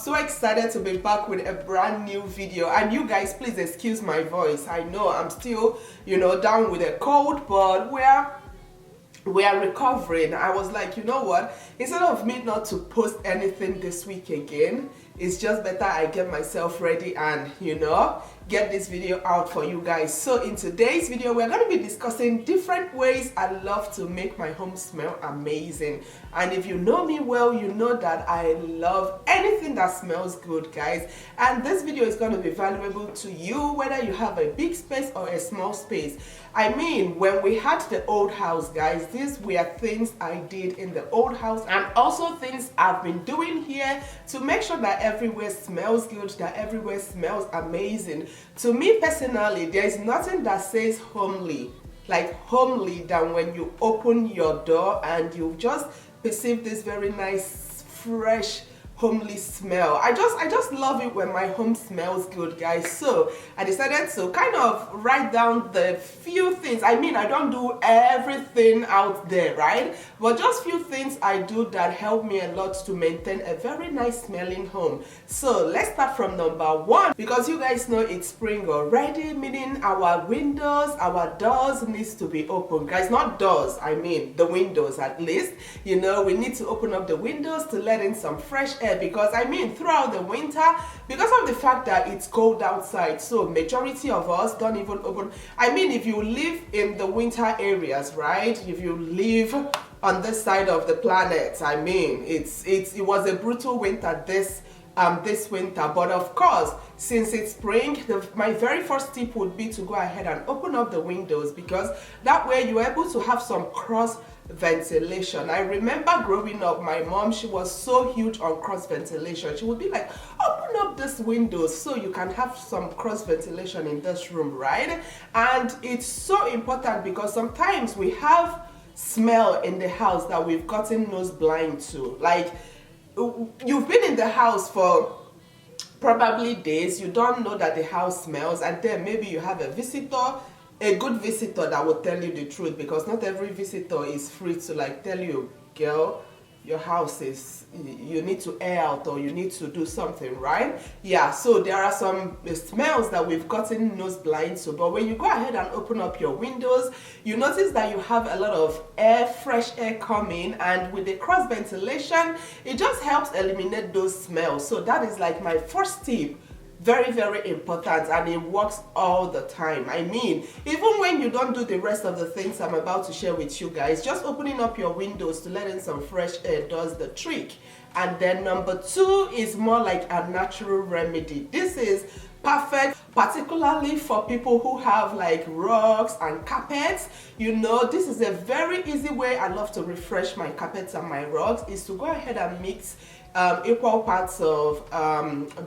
so excited to be back with a brand new video. And you guys, please excuse my voice. I know I'm still, down with a cold, but we are recovering. I was like, you know what, instead of me not to post anything this week again, it's just better I get myself ready and get this video out for you guys. So in today's video, we're going to be discussing different ways I love to make my home smell amazing. And if you know me well, you know that I love anything that smells good, guys. And this video is going to be valuable to you, whether you have a big space or a small space. I mean, when we had the old house, guys, these were things I did in the old house and also things I've been doing here to make sure that everywhere smells good, that everywhere smells amazing. To me personally, there is nothing that says homely, than when you open your door and you just perceive this very nice, fresh, homely smell. I just love it when my home smells good, guys. So I decided to kind of write down the few things. I mean, I don't do everything out there, right? But just few things I do that help me a lot to maintain a very nice smelling home. So let's start from number one, because you guys know it's spring already, meaning our windows, our doors needs to be open, guys. Not doors, I mean the windows at least. We need to open up the windows to let in some fresh air, because I mean throughout the winter, because of the fact that it's cold outside, so majority of us don't even open. I mean, if you live in the winter areas, right, if you live on this side of the planet, I mean it was a brutal winter this winter. But of course, since it's spring, my very first tip would be to go ahead and open up the windows, because that way you're able to have some cross ventilation. I remember growing up, my mom, she was so huge on cross ventilation. She would be like, open up this window so you can have some cross ventilation in this room, right? And it's so important because sometimes we have smell in the house that we've gotten nose blind to. Like, you've been in the house for probably days, you don't know that the house smells, and then maybe you have a visitor, a good visitor that will tell you the truth, because not every visitor is free to tell you, girl, your house is, you need to air out or you need to do something, right? Yeah, so there are some smells that we've gotten nose blind to, but when you go ahead and open up your windows, you notice that you have a lot of air, fresh air coming, and with the cross ventilation, it just helps eliminate those smells. So that is like my first tip. Very, very important, and it works all the time. I mean, even when you don't do the rest of the things I'm about to share with you guys, just opening up your windows to let in some fresh air does the trick. And then number two is more like a natural remedy. This is perfect, particularly for people who have rugs and carpets. This is a very easy way I love to refresh my carpets and my rugs, is to go ahead and mix equal parts of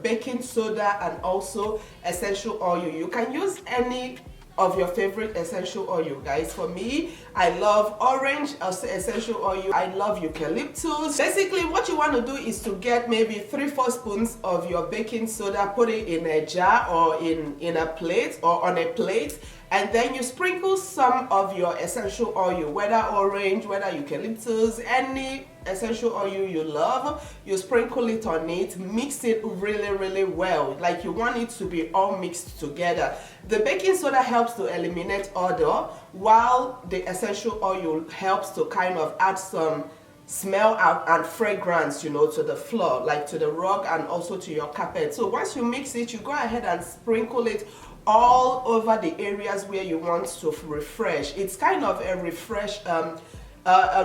baking soda and also essential oil. You can use any of your favorite essential oil, guys. For me, I love orange essential oil. I love eucalyptus. Basically, what you want to do is to get maybe 3-4 spoons of your baking soda, put it in a jar or in a plate or on a plate, and then you sprinkle some of your essential oil, whether orange, whether eucalyptus, any essential oil you love. You sprinkle it on it, mix it really, really well. Like, you want it to be all mixed together. The baking soda helps to eliminate odor, while the essential oil helps to kind of add some smell and fragrance, to the floor, like to the rug and also to your carpet. So once you mix it, you go ahead and sprinkle it all over the areas where you want to refresh. It's kind of a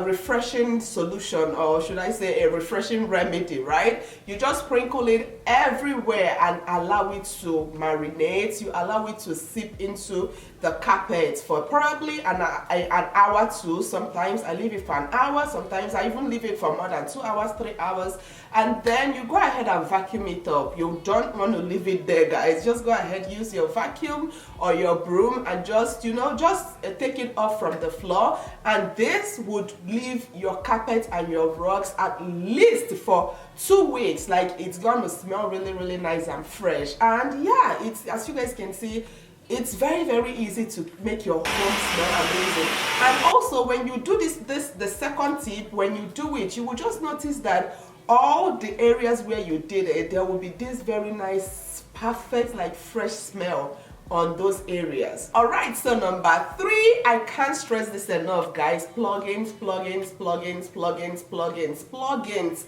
refreshing solution, or should I say a refreshing remedy, right? You just sprinkle it everywhere and allow it to marinate. You allow it to seep into the carpet for probably an hour too. Sometimes I leave it for an hour, sometimes I even leave it for more than 2 hours, 3 hours, and then you go ahead and vacuum it up. You don't want to leave it there, guys. Just go ahead, use your vacuum or your broom and just take it off from the floor, and this would leave your carpet and your rugs at least for 2 weeks. Like, it's gonna smell really, really nice and fresh. And yeah, it's, as you guys can see, it's very, very easy to make your home smell amazing. And also, when you do this the second tip, when you do it, you will just notice that all the areas where you did it, there will be this very nice, perfect, like fresh smell on those areas. All right, so number 3, I can't stress this enough, guys. Plugins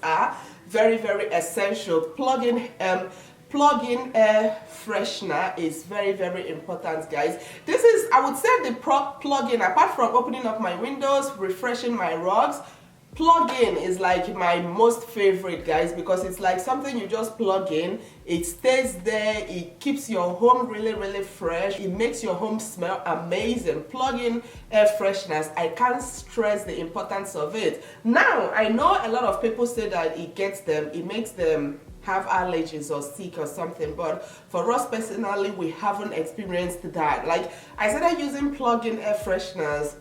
are very, very essential. Plug-in air freshener is very, very important, guys. This is, I would say, the plug-in, apart from opening up my windows, refreshing my rugs. Plug-in is like my most favorite, guys, because it's like something you just plug in, it stays there, it keeps your home really, really fresh, it makes your home smell amazing. Plug-in air fresheners, I can't stress the importance of it. Now, I know a lot of people say that it makes them have allergies or sick or something, but for us personally, we haven't experienced that. Like, I started using plug-in air fresheners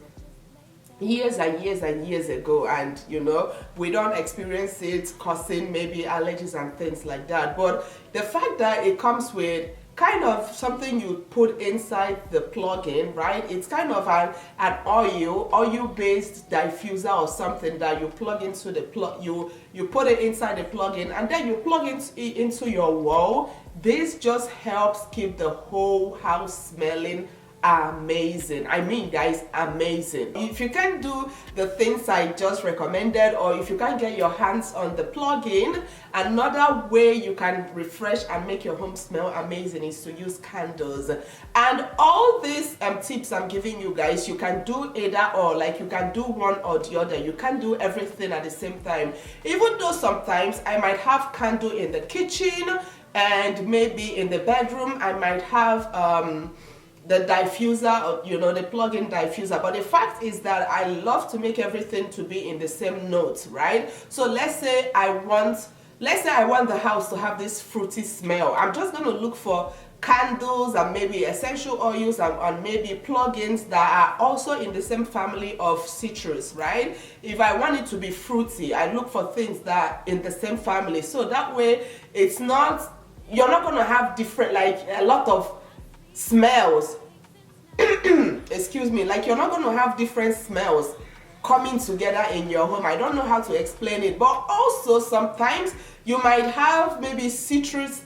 years and years and years ago, and you know, we don't experience it causing maybe allergies and things like that. But the fact that it comes with kind of something you put inside the plug-in, right? It's kind of an oil-based diffuser or something that you plug into the plug. You put it inside the plug-in, and then you plug it into your wall. This just helps keep the whole house smelling amazing. I mean, guys, amazing. If you can't do the things I just recommended, or if you can't get your hands on the plug-in, another way you can refresh and make your home smell amazing is to use candles. And all these tips I'm giving you guys, you can do either or. Like, you can do one or the other. You can't do everything at the same time. Even though sometimes I might have candle in the kitchen, and maybe in the bedroom I might have the diffuser, or you know, the plug-in diffuser. But the fact is that I love to make everything to be in the same note, right? So let's say I want the house to have this fruity smell. I'm just going to look for candles and maybe essential oils and maybe plugins that are also in the same family of citrus, right? If I want it to be fruity, I look for things that are in the same family, so that way it's not, you're not going to have different, like a lot of smells excuse me, like you're not going to have different smells coming together in your home. I don't know how to explain it, but also sometimes you might have maybe citrus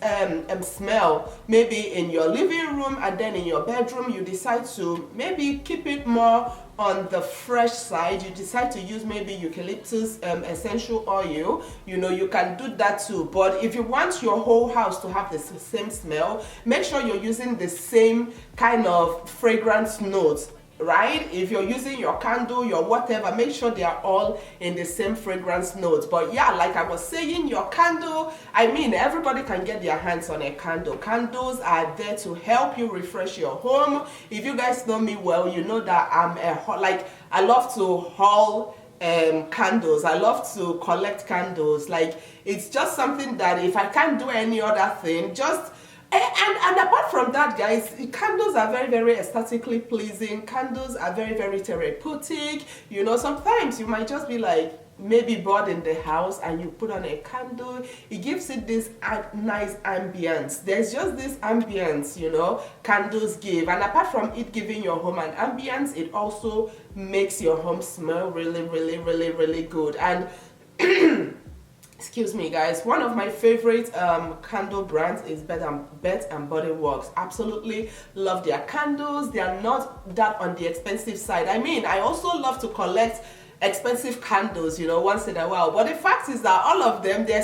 smell maybe in your living room, and then in your bedroom you decide to maybe keep it more on the fresh side. You decide to use maybe eucalyptus essential oil. You know, you can do that too. But if you want your whole house to have the same smell, make sure you're using the same kind of fragrance notes, right? If you're using your candle, your whatever, make sure they are all in the same fragrance notes. But yeah, like I was saying, your candle, I mean, everybody can get their hands on a candle. Candles are there to help you refresh your home. If you guys know me well, you know that I love to haul candles. I love to collect candles. Like, it's just something that if I can't do any other thing, just and apart from that, guys, candles are very, very aesthetically pleasing. Candles are very, very therapeutic. You know, sometimes you might just be like maybe bored in the house and you put on a candle. It gives it this nice ambience. There's just this ambience, you know, candles give. And apart from it giving your home an ambience, it also makes your home smell really, really, really, really good. And excuse me, guys, one of my favorite candle brands is Bath and Body Works. Absolutely love their candles. They are not that on the expensive side. I mean, I also love to collect expensive candles, you know, once in a while. But the fact is that all of them, you're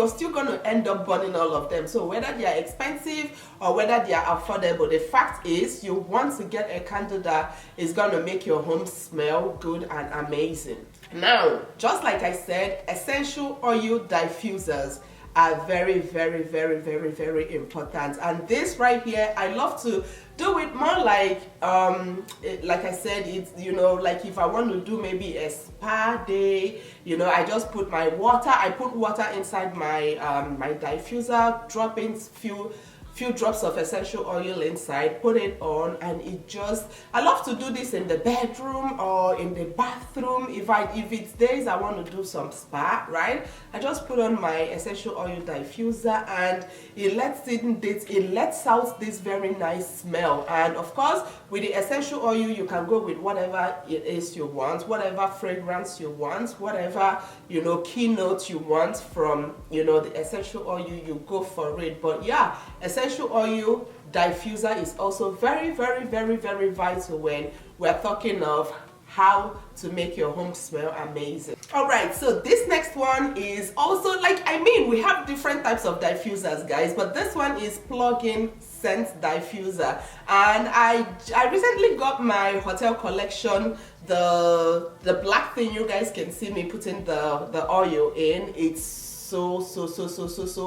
still gonna end up burning all of them. So whether they are expensive or whether they are affordable, the fact is you want to get a candle that is gonna make your home smell good and amazing. Now, just like I said, essential oil diffusers are very, very, very, very, very important. And this right here, I love to do it more like I said, it's, you know, like if I want to do maybe a spa day, you know, I just put my water, I put water inside my my diffuser, drop in few few drops of essential oil inside, put it on, and it just, I love to do this in the bedroom or in the bathroom. If it's days I want to do some spa, right, I just put on my essential oil diffuser, and it lets out this very nice smell. And of course, with the essential oil, you can go with whatever it is you want, whatever fragrance you want, whatever, you know, keynote you want from, you know, the essential oil, you go for it. But yeah, essential oil diffuser is also very, very, very, very vital when we're talking of how to make your home smell amazing. All right, so this next one is also, like, I mean, we have different types of diffusers, guys, but this one is plug-in scent diffuser. And I recently got my hotel collection, the black thing you guys can see me putting the oil in. It's so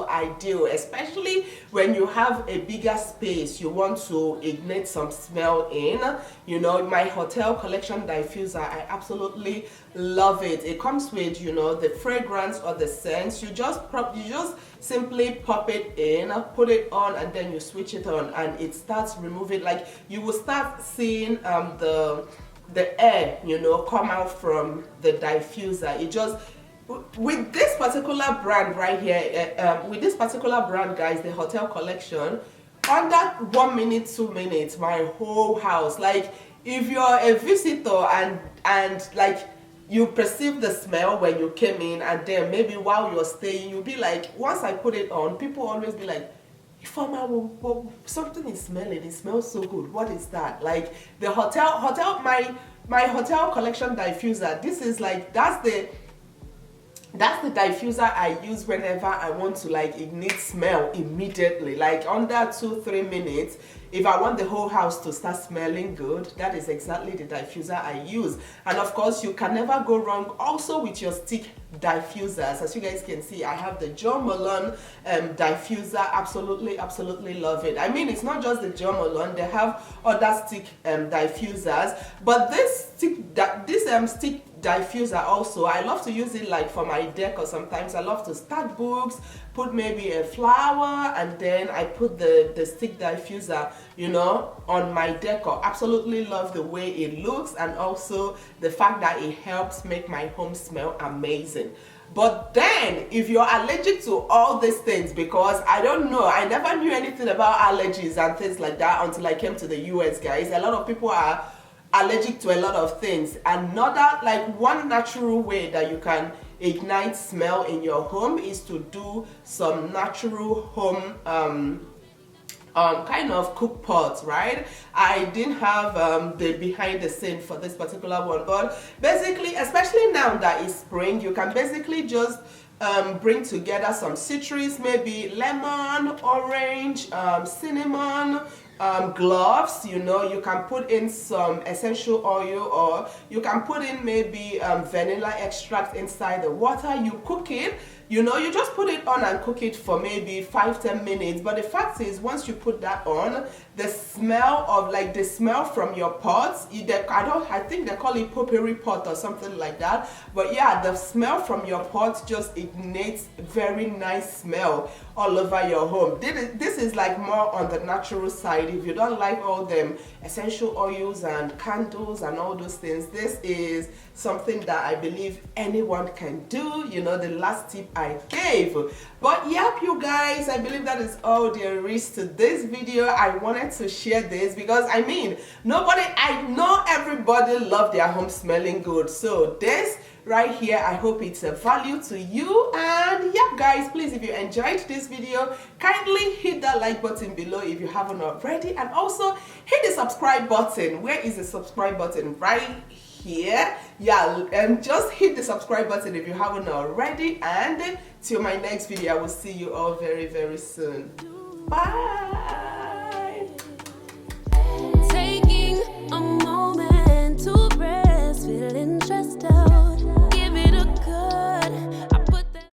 ideal, especially when you have a bigger space you want to ignite some smell in. You know, my hotel collection diffuser, I absolutely love it. It comes with, you know, the fragrance or the scents. You just simply pop it in, put it on, and then you switch it on, and it starts removing, like, you will start seeing the air, you know, come out from the diffuser. It just, with this particular brand right here, with this particular brand, guys, the hotel collection, under 1 minute, 2 minutes, my whole house, like, if you're a visitor and like you perceive the smell when you came in, and then maybe while you're staying, you'll be like, once I put it on, people always be like, Ifeoma, something is smelling, it smells so good, what is that? Like, the hotel my hotel collection diffuser, this is like, that's the diffuser I use whenever I want to, like, ignite smell immediately, like under 2-3 minutes. If I want the whole house to start smelling good, that is exactly the diffuser I use. And of course, you can never go wrong also with your stick diffusers. As you guys can see, I have the Jo Malone diffuser. Absolutely love it. I mean, it's not just the Jo Malone, they have other stick diffusers, but this stick diffuser also, I love to use it like for my decor. Sometimes I love to stack books, put maybe a flower, and then I put the stick diffuser, you know, on my decor. Absolutely love the way it looks, and also the fact that it helps make my home smell amazing. But then, if you're allergic to all these things, because I don't know, I never knew anything about allergies and things like that until I came to the US, guys. A lot of people are allergic to a lot of things. Another, like, one natural way that you can ignite smell in your home is to do some natural home kind of cook pots, right? I didn't have the behind the scene for this particular one, but basically, especially now that it's spring, you can basically just bring together some citrus, maybe lemon, orange, cinnamon, gloves, you know, you can put in some essential oil, or you can put in maybe vanilla extract inside the water. You cook it, you know, you just put it on and cook it for maybe 5-10 minutes. But the fact is, once you put that on, the smell of, like, the smell from your pots, I think they call it potpourri pot or something like that, but yeah, the smell from your pot just ignites very nice smell all over your home. This is like more on the natural side. If you don't like all them essential oils and candles and all those things, this is something that I believe anyone can do, you know, the last tip I gave. But yep, you guys, I believe that is all there is to this video. I wanted to share this because, I mean, I know everybody love their home smelling good. So this right here, I hope it's a value to you. And yeah, guys, please, if you enjoyed this video, kindly hit that like button below if you haven't already, and also hit the subscribe button. Where is the subscribe button? Right here. Yeah, and just hit the subscribe button if you haven't already. And till my next video, I will see you all very, very soon. Bye.